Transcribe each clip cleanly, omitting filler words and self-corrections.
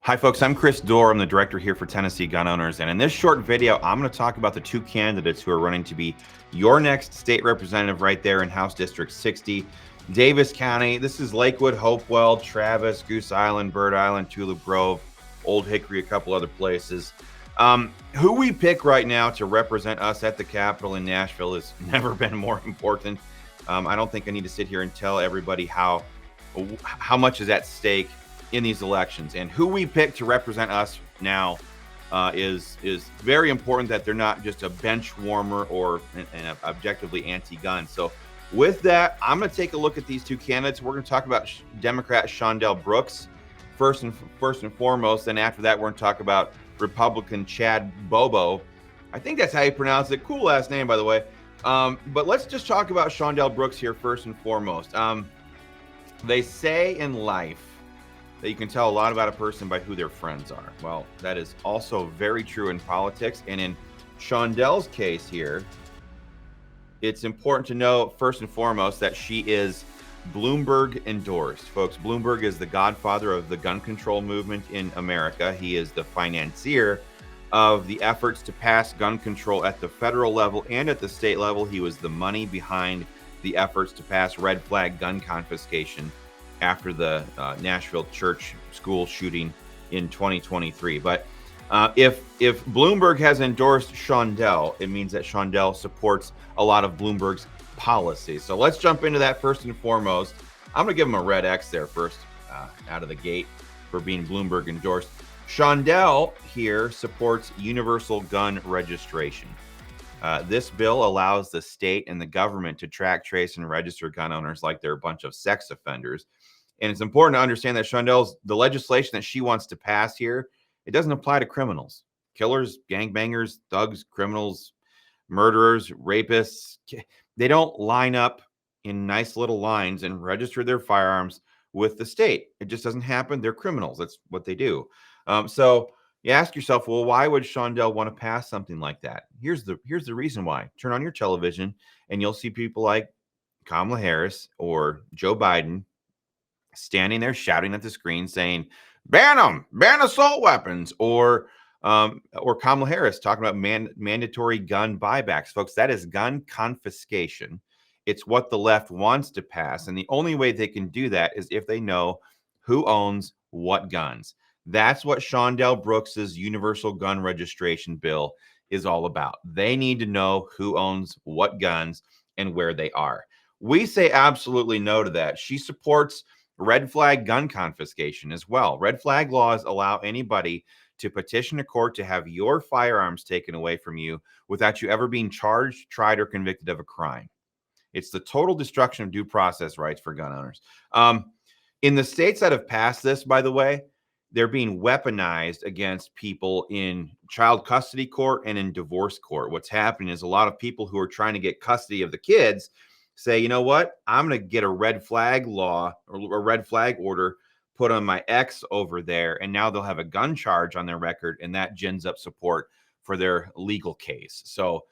Hi, folks. I'm Chris Dorr. I'm the director here for Tennessee Gun Owners. And in this short video, I'm going to talk about the two candidates who are running to be your next state representative right there in House District 60, Davis County. This is Lakewood, Hopewell, Travis, Goose Island, Bird Island, Tulip Grove, Old Hickory, a couple other places. Who we pick right now to represent us at the Capitol in Nashville has never been more important. I don't think I need to sit here and tell everybody how much is at stake in these elections, and who we pick to represent us now is very important, that they're not just a bench warmer or an objectively anti-gun. So with that, I'm going to take a look at these two candidates. We're going to talk about Democrat Shaundelle Brooks first and foremost. Then after that, we're going to talk about Republican Chad Bobo. I think that's how you pronounce it. Cool last name, by the way. But let's just talk about Shaundelle Brooks here first and foremost. They say in life that you can tell a lot about a person by who their friends are. Well, that is also very true in politics. And in Shaundelle's case here, it's important to know first and foremost that she is Bloomberg endorsed. Folks, Bloomberg is the godfather of the gun control movement in America. He is the financier of the efforts to pass gun control at the federal level and at the state level. He was the money behind the efforts to pass red flag gun confiscation after the Nashville church school shooting in 2023. But if Bloomberg has endorsed Shaundelle, it means that Shaundelle supports a lot of Bloomberg's policies. So let's jump into that first and foremost. I'm going to give him a red X there first out of the gate for being Bloomberg endorsed. Shaundelle here supports universal gun registration. This bill allows the state and the government to track, trace, and register gun owners like they're a bunch of sex offenders. And it's important to understand that the legislation that she wants to pass here, it doesn't apply to criminals, killers, gangbangers, thugs, criminals, murderers, rapists. They don't line up in nice little lines and register their firearms with the state. It just doesn't happen. They're criminals. That's what they do. So you ask yourself, well, why would Shaundelle want to pass something like that? Here's the reason why. Turn on your television and you'll see people like Kamala Harris or Joe Biden standing there shouting at the screen saying, ban them, ban assault weapons, or Kamala Harris talking about mandatory gun buybacks. Folks, that is gun confiscation. It's what the left wants to pass. And the only way they can do that is if they know who owns what guns. That's what Shaundelle Brooks's universal gun registration bill is all about. They need to know who owns what guns and where they are. We say absolutely no to that. She supports red flag gun confiscation as well. Red flag laws allow anybody to petition a court to have your firearms taken away from you without you ever being charged, tried, or convicted of a crime. It's the total destruction of due process rights for gun owners. In the states that have passed this, by the way, they're being weaponized against people in child custody court and in divorce court. What's happening is a lot of people who are trying to get custody of the kids say, you know what, I'm going to get a red flag law or a red flag order put on my ex over there, and now they'll have a gun charge on their record, and that gins up support for their legal case. So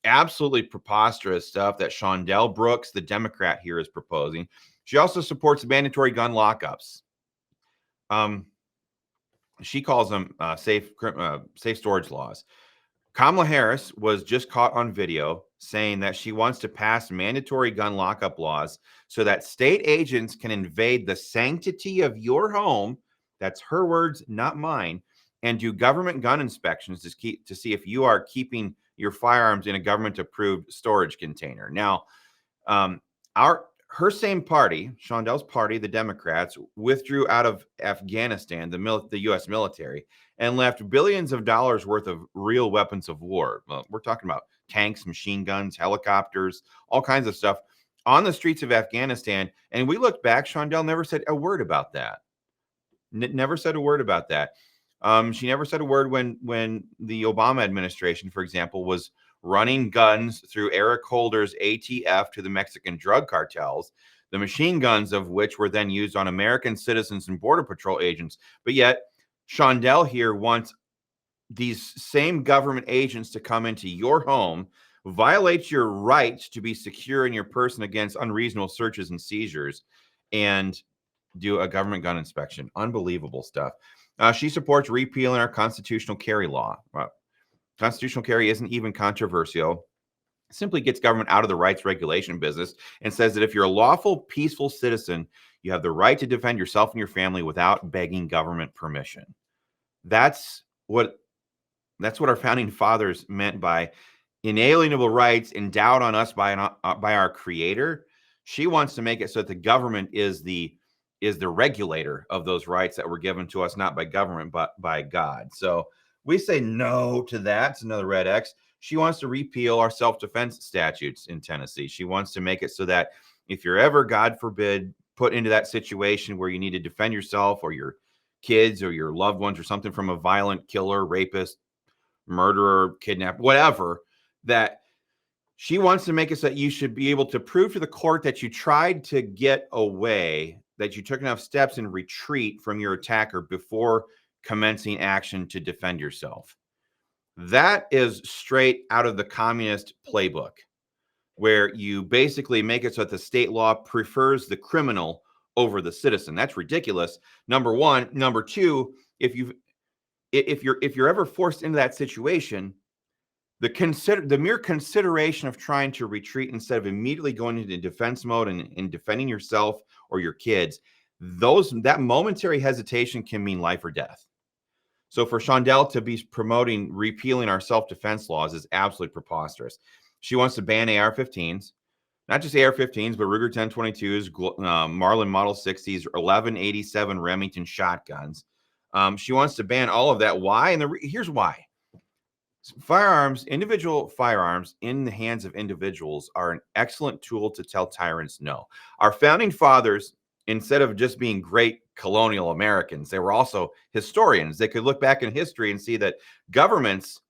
absolutely preposterous stuff that Shaundelle Brooks, the Democrat here, is proposing. She also supports mandatory gun lockups. She calls them safe storage laws. Kamala Harris was just caught on video saying that she wants to pass mandatory gun lockup laws so that state agents can invade the sanctity of your home. That's her words, not mine, and do government gun inspections to see if you are keeping your firearms in a government-approved storage container. Now, her same party, Shaundelle's party, the Democrats, withdrew out of Afghanistan, the U.S. military, and left billions of dollars worth of real weapons of war. Well, we're talking about tanks, machine guns, helicopters, all kinds of stuff on the streets of Afghanistan. And we looked back, Shaundelle never said a word about that. Never said a word about that. She never said a word when the Obama administration, for example, was running guns through Eric Holder's ATF to the Mexican drug cartels, the machine guns of which were then used on American citizens and Border Patrol agents. But yet, Shaundelle here wants these same government agents to come into your home, violate your right to be secure in your person against unreasonable searches and seizures, and do a government gun inspection. Unbelievable stuff. She supports repealing our constitutional carry law. Constitutional carry isn't even controversial. It simply gets government out of the rights regulation business and says that if you're a lawful, peaceful citizen, you have the right to defend yourself and your family without begging government permission. That's what our founding fathers meant by inalienable rights endowed on us by our Creator. She wants to make it so that the government is the regulator of those rights that were given to us, not by government, but by God. So we say no to that. It's another red X. She wants to repeal our self-defense statutes in Tennessee. She wants to make it so that if you're ever, God forbid, put into that situation where you need to defend yourself or your kids or your loved ones or something from a violent killer, rapist, murderer, kidnapper, whatever, that she wants to make it so that you should be able to prove to the court that you tried to get away, that you took enough steps in retreat from your attacker before commencing action to defend yourself. That is straight out of the communist playbook, where you basically make it so that the state law prefers the criminal over the citizen. That's ridiculous. Number one. Number two, if you're ever forced into that situation, the mere consideration of trying to retreat instead of immediately going into defense mode and defending yourself or your kids, that momentary hesitation can mean life or death. So for Shaundelle to be promoting repealing our self-defense laws is absolutely preposterous. She wants to ban AR-15s, not just AR-15s, but Ruger 10/22s, Marlin Model 60s, 1187 Remington shotguns. She wants to ban all of that. Why? And here's why. Individual firearms in the hands of individuals are an excellent tool to tell tyrants no. Our founding fathers, instead of just being great colonial Americans, they were also historians. They could look back in history and see that governments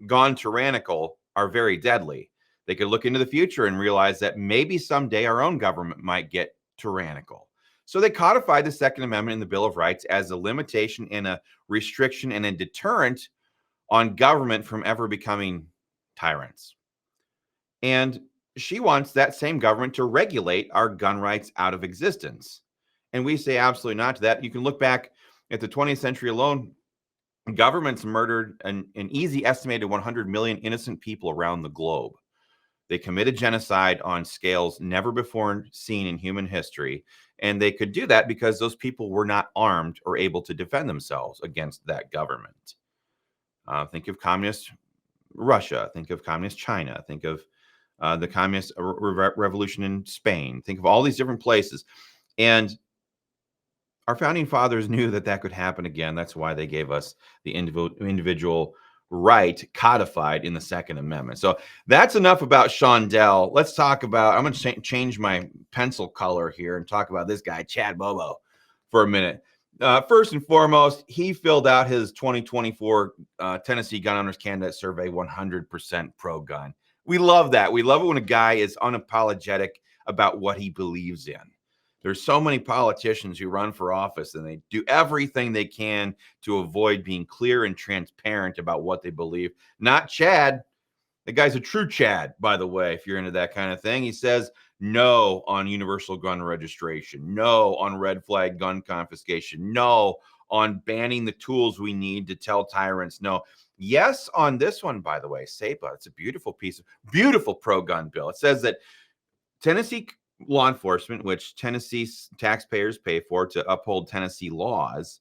gone tyrannical are very deadly. They could look into the future and realize that maybe someday our own government might get tyrannical. So they codified the Second Amendment in the Bill of Rights as a limitation and a restriction and a deterrent on government from ever becoming tyrants. And she wants that same government to regulate our gun rights out of existence. And we say absolutely not to that. You can look back at the 20th century alone. Governments murdered an easy estimated 100 million innocent people around the globe. They committed genocide on scales never before seen in human history. And they could do that because those people were not armed or able to defend themselves against that government. Think of communist Russia. Think of communist China. Think of the communist revolution in Spain. Think of all these different places. And our founding fathers knew that could happen again. That's why they gave us the individual right codified in the Second Amendment. So that's enough about Shaundelle. Let's talk about, I'm going to change my pencil color here and talk about this guy, Chad Bobo, for a minute. First and foremost, he filled out his 2024 Tennessee Gun Owners Candidate Survey 100% pro-gun. We love that. We love it when a guy is unapologetic about what he believes in. There's so many politicians who run for office and they do everything they can to avoid being clear and transparent about what they believe. Not Chad. The guy's a true Chad, by the way, if you're into that kind of thing. He says no on universal gun registration, no on red flag gun confiscation, no on banning the tools we need to tell tyrants no. Yes on this one, by the way, SEPA. It's a beautiful pro-gun bill. It says that Tennessee law enforcement, which Tennessee taxpayers pay for to uphold Tennessee laws,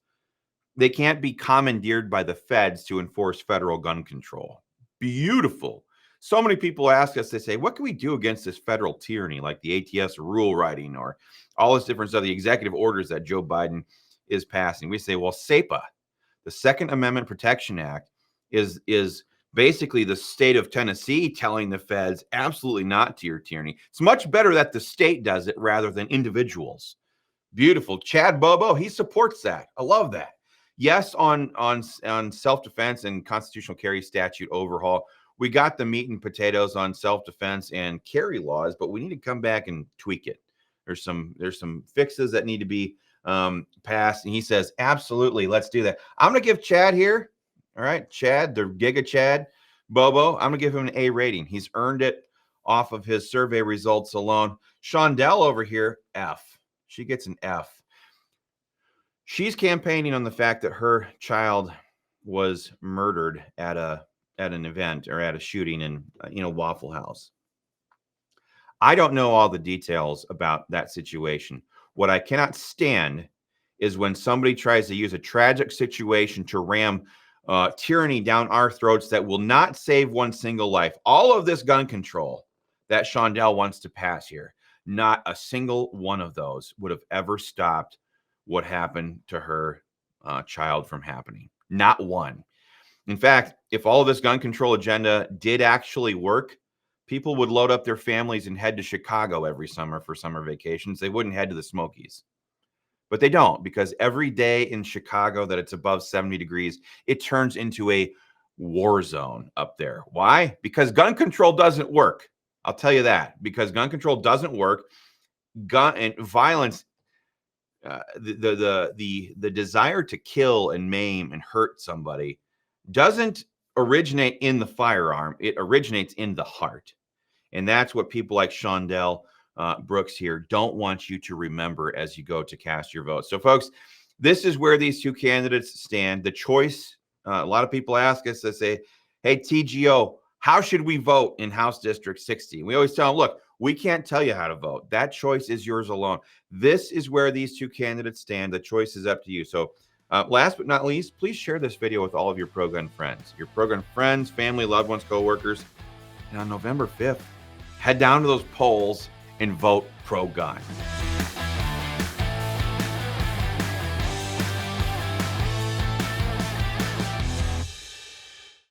they can't be commandeered by the feds to enforce federal gun control. Beautiful. So many people ask us, they say, what can we do against this federal tyranny, like the ATS rule writing or all this different stuff, the executive orders that Joe Biden is passing? We say, well, SEPA, the Second Amendment Protection Act, is basically the state of Tennessee telling the feds absolutely not to your tyranny. It's much better that the state does it rather than individuals. Beautiful. Chad Bobo, he supports that. I love that. Yes, on self-defense and constitutional carry statute overhaul. We got the meat and potatoes on self-defense and carry laws, but we need to come back and tweak it. There's some fixes that need to be passed. And he says, absolutely, let's do that. I'm going to give Chad here. All right, Chad, the Giga Chad Bobo, I'm going to give him an A rating. He's earned it off of his survey results alone. Shaundelle over here, F. She gets an F. She's campaigning on the fact that her child was murdered at an event or at a shooting in Waffle House. I don't know all the details about that situation. What I cannot stand is when somebody tries to use a tragic situation to ram tyranny down our throats that will not save one single life. All of this gun control that Shaundelle wants to pass here, not a single one of those would have ever stopped what happened to her child from happening. Not one. In fact, if all of this gun control agenda did actually work, people would load up their families and head to Chicago every summer for summer vacations. They wouldn't head to the Smokies. But they don't, because every day in Chicago that it's above 70 degrees, it turns into a war zone up there. Why? Because gun control doesn't work. I'll tell you that. Because gun control doesn't work. Gun and violence, the desire to kill and maim and hurt somebody doesn't originate in the firearm. It originates in the heart. And that's what people like Shaundelle Brooks here don't want you to remember as you go to cast your vote. So, folks, this is where these two candidates stand. The choice, a lot of people ask us, they say, hey, TGO, how should we vote in House District 60? We always tell them, look, we can't tell you how to vote. That choice is yours alone. This is where these two candidates stand. The choice is up to you. So, last but not least, please share this video with all of your pro-gun friends, family, loved ones, co-workers. And on November 5th, head down to those polls and vote pro-gun.